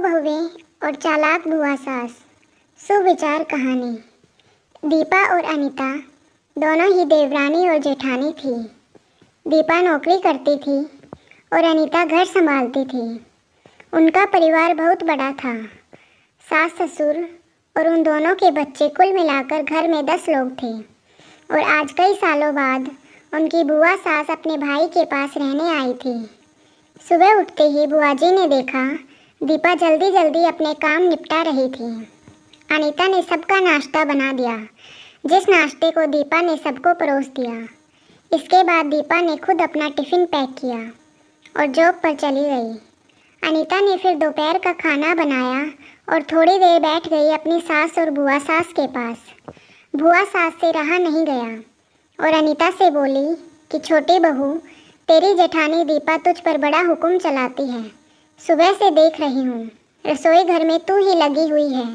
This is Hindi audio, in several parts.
बहुएं और चालाक बुआ सास। सुविचार कहानी। दीपा और अनीता दोनों ही देवरानी और जेठानी थी। दीपा नौकरी करती थी और अनीता घर संभालती थी। उनका परिवार बहुत बड़ा था। सास ससुर और उन दोनों के बच्चे, कुल मिलाकर घर में 10 लोग थे। और आज कई सालों बाद उनकी बुआ सास अपने भाई के पास रहने आई थी। सुबह उठते ही बुआ जी ने देखा दीपा जल्दी जल्दी अपने काम निपटा रही थी। अनीता ने सबका नाश्ता बना दिया, जिस नाश्ते को दीपा ने सबको परोस दिया। इसके बाद दीपा ने खुद अपना टिफ़िन पैक किया और जॉब पर चली गई। अनीता ने फिर दोपहर का खाना बनाया और थोड़ी देर बैठ गई अपनी सास और बुआ सास के पास। बुआ सास से रहा नहीं गया और अनीता से बोली कि छोटी बहू, तेरी जेठानी दीपा तुझ पर बड़ा हुक्म चलाती है। सुबह से देख रही हूँ, रसोई घर में तू ही लगी हुई है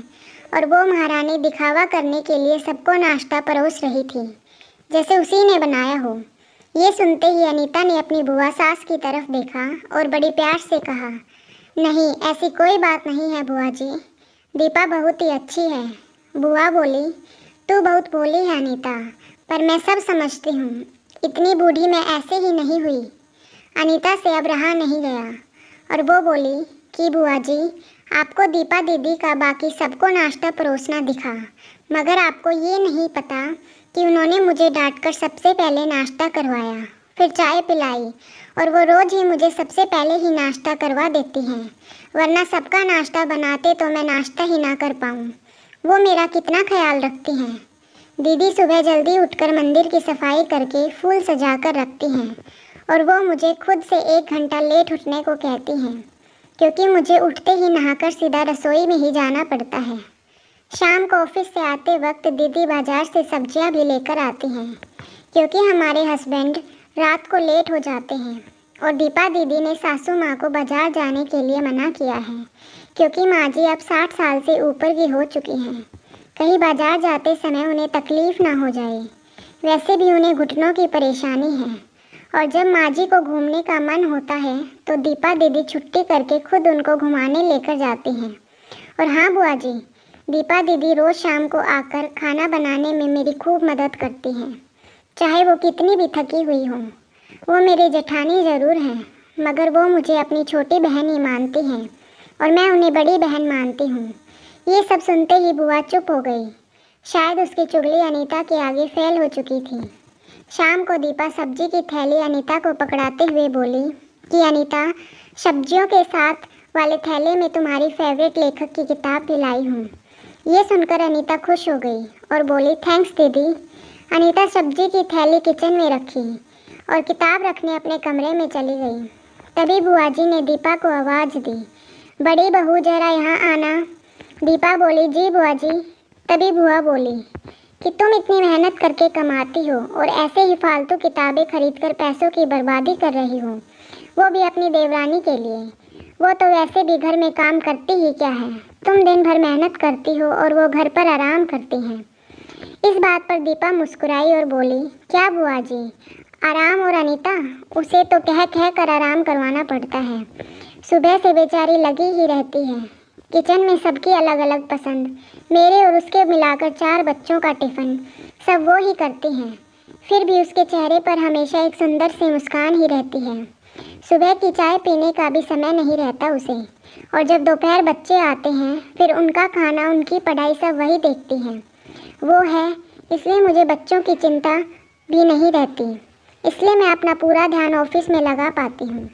और वो महारानी दिखावा करने के लिए सबको नाश्ता परोस रही थी, जैसे उसी ने बनाया हो। ये सुनते ही अनीता ने अपनी बुआ सास की तरफ देखा और बड़ी प्यार से कहा, नहीं, ऐसी कोई बात नहीं है बुआ जी, दीपा बहुत ही अच्छी है। बुआ बोली, तू बहुत भोली है अनीता, पर मैं सब समझती हूँ। इतनी बूढ़ी मैं ऐसे ही नहीं हुई। अनीता से अब रहा नहीं गया और वो बोली कि बुआ जी, आपको दीपा दीदी का बाकी सबको नाश्ता परोसना दिखा, मगर आपको ये नहीं पता कि उन्होंने मुझे डांटकर सबसे पहले नाश्ता करवाया, फिर चाय पिलाई और वो रोज़ ही मुझे सबसे पहले ही नाश्ता करवा देती हैं, वरना सबका नाश्ता बनाते तो मैं नाश्ता ही ना कर पाऊँ। वो मेरा कितना ख्याल रखती हैं। दीदी सुबह जल्दी उठकर मंदिर की सफाई करके फूल सजा कर रखती हैं और वो मुझे खुद से 1 घंटा लेट उठने को कहती हैं, क्योंकि मुझे उठते ही नहाकर सीधा रसोई में ही जाना पड़ता है। शाम को ऑफिस से आते वक्त दीदी बाजार से सब्जियां भी लेकर आती हैं, क्योंकि हमारे हस्बैंड रात को लेट हो जाते हैं। और दीपा दीदी ने सासू माँ को बाजार जाने के लिए मना किया है, क्योंकि माँ जी अब 60 साल से ऊपर की हो चुकी हैं। कहीं बाजार जाते समय उन्हें तकलीफ़ ना हो जाए। वैसे भी उन्हें घुटनों की परेशानी है और जब माँ जी को घूमने का मन होता है तो दीपा दीदी छुट्टी करके खुद उनको घुमाने लेकर जाती हैं। और हाँ बुआ जी, दीपा दीदी रोज़ शाम को आकर खाना बनाने में मेरी खूब मदद करती हैं, चाहे वो कितनी भी थकी हुई हो। वो मेरी जेठानी ज़रूर हैं, मगर वो मुझे अपनी छोटी बहन ही मानती हैं और मैं उन्हें बड़ी बहन मानती हूँ। ये सब सुनते ही बुआ चुप हो गई। शायद उसकी चुगली अनीता के आगे फेल हो चुकी थी। शाम को दीपा सब्जी की थैली अनीता को पकड़ाते हुए बोली कि अनीता, सब्जियों के साथ वाले थैले में तुम्हारी फेवरेट लेखक की किताब भी लाई हूँ। ये सुनकर अनीता खुश हो गई और बोली, थैंक्स दीदी। अनीता सब्जी की थैली किचन में रखी और किताब रखने अपने कमरे में चली गई। तभी बुआ जी ने दीपा को आवाज़ दी, बड़ी बहू जरा यहाँ आना। दीपा बोली, जी बुआ जी। तभी बुआ बोली कि तुम इतनी मेहनत करके कमाती हो और ऐसे ही फालतू किताबें खरीदकर पैसों की बर्बादी कर रही हो, वो भी अपनी देवरानी के लिए। वो तो वैसे भी घर में काम करती ही क्या है, तुम दिन भर मेहनत करती हो और वो घर पर आराम करती हैं। इस बात पर दीपा मुस्कुराई और बोली, क्या बुआ जी, आराम? और अनीता, उसे तो कह कह कर आराम करवाना पड़ता है। सुबह से बेचारी लगी ही रहती है। किचन में सबकी अलग अलग पसंद, मेरे और उसके मिलाकर 4 बच्चों का टिफ़िन सब वो ही करती हैं। फिर भी उसके चेहरे पर हमेशा एक सुंदर सी मुस्कान ही रहती है। सुबह की चाय पीने का भी समय नहीं रहता उसे। और जब दोपहर बच्चे आते हैं, फिर उनका खाना, उनकी पढ़ाई सब वही देखती हैं। वो है, इसलिए मुझे बच्चों की चिंता भी नहीं रहती। इसलिए मैं अपना पूरा ध्यान ऑफिस में लगा पाती हूँ।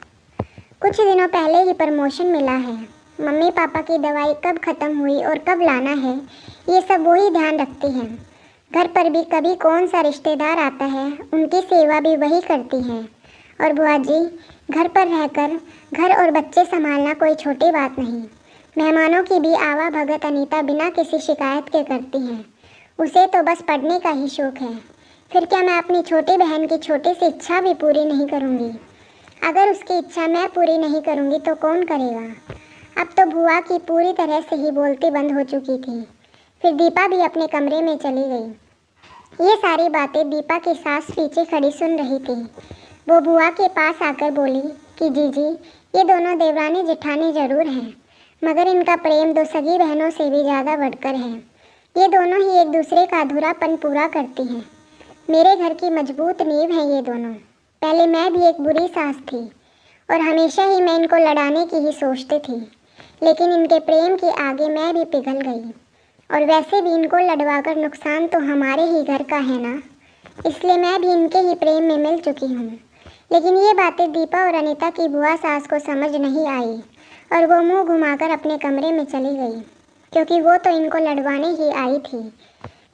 कुछ दिनों पहले ही प्रमोशन मिला है। मम्मी पापा की दवाई कब ख़त्म हुई और कब लाना है, ये सब वही ध्यान रखती हैं। घर पर भी कभी कौन सा रिश्तेदार आता है, उनकी सेवा भी वही करती हैं। और बुआ जी, घर पर रहकर घर और बच्चे संभालना कोई छोटी बात नहीं। मेहमानों की भी आवा भगत अनीता बिना किसी शिकायत के करती हैं। उसे तो बस पढ़ने का ही शौक़ है। फिर क्या मैं अपनी छोटी बहन की छोटी सी इच्छा भी पूरी नहीं करूँगी? अगर उसकी इच्छा मैं पूरी नहीं करूँगी तो कौन करेगा? अब तो बुआ की पूरी तरह से ही बोलती बंद हो चुकी थी। फिर दीपा भी अपने कमरे में चली गई। ये सारी बातें दीपा की सास पीछे खड़ी सुन रही थी। वो बुआ के पास आकर बोली कि जीजी, ये दोनों देवरानी जेठानी ज़रूर हैं, मगर इनका प्रेम दो सगी बहनों से भी ज़्यादा बढ़कर है। ये दोनों ही एक दूसरे का अधूरापन पूरा करती हैं। मेरे घर की मजबूत नींव हैं ये दोनों। पहले मैं भी एक बुरी सास थी और हमेशा ही मैं इनको लड़ाने की ही सोचती थी, लेकिन इनके प्रेम के आगे मैं भी पिघल गई। और वैसे भी इनको लड़वाकर नुकसान तो हमारे ही घर का है ना, इसलिए मैं भी इनके ही प्रेम में मिल चुकी हूँ। लेकिन ये बातें दीपा और अनीता की बुआ सास को समझ नहीं आई और वो मुंह घुमाकर अपने कमरे में चली गई, क्योंकि वो तो इनको लड़वाने ही आई थी।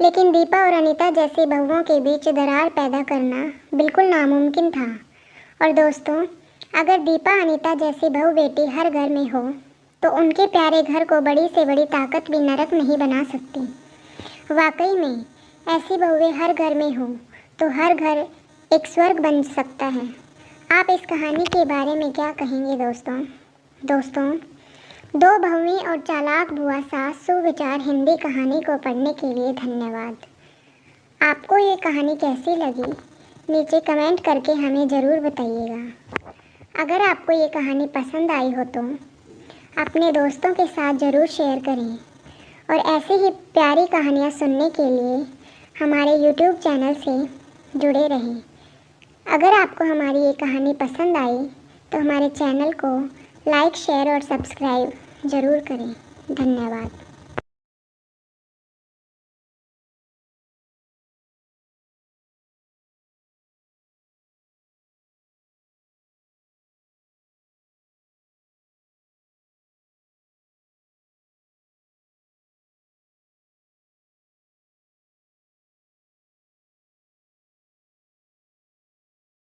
लेकिन दीपा और अनीता जैसी बहुओं के बीच दरार पैदा करना बिल्कुल नामुमकिन था। और दोस्तों, अगर दीपा अनीता जैसी बहू बेटी हर घर में हो तो उनके प्यारे घर को बड़ी से बड़ी ताकत भी नरक नहीं बना सकती। वाकई में ऐसी बहुएं हर घर में हो तो हर घर एक स्वर्ग बन सकता है। आप इस कहानी के बारे में क्या कहेंगे दोस्तों, दो बहुएं और चालाक बुआ सास सुविचार हिंदी कहानी को पढ़ने के लिए धन्यवाद। आपको ये कहानी कैसी लगी नीचे कमेंट करके हमें ज़रूर बताइएगा। अगर आपको ये कहानी पसंद आई हो तो अपने दोस्तों के साथ ज़रूर शेयर करें और ऐसे ही प्यारी कहानियाँ सुनने के लिए हमारे YouTube चैनल से जुड़े रहें। अगर आपको हमारी ये कहानी पसंद आई तो हमारे चैनल को लाइक, शेयर और सब्सक्राइब ज़रूर करें। धन्यवाद।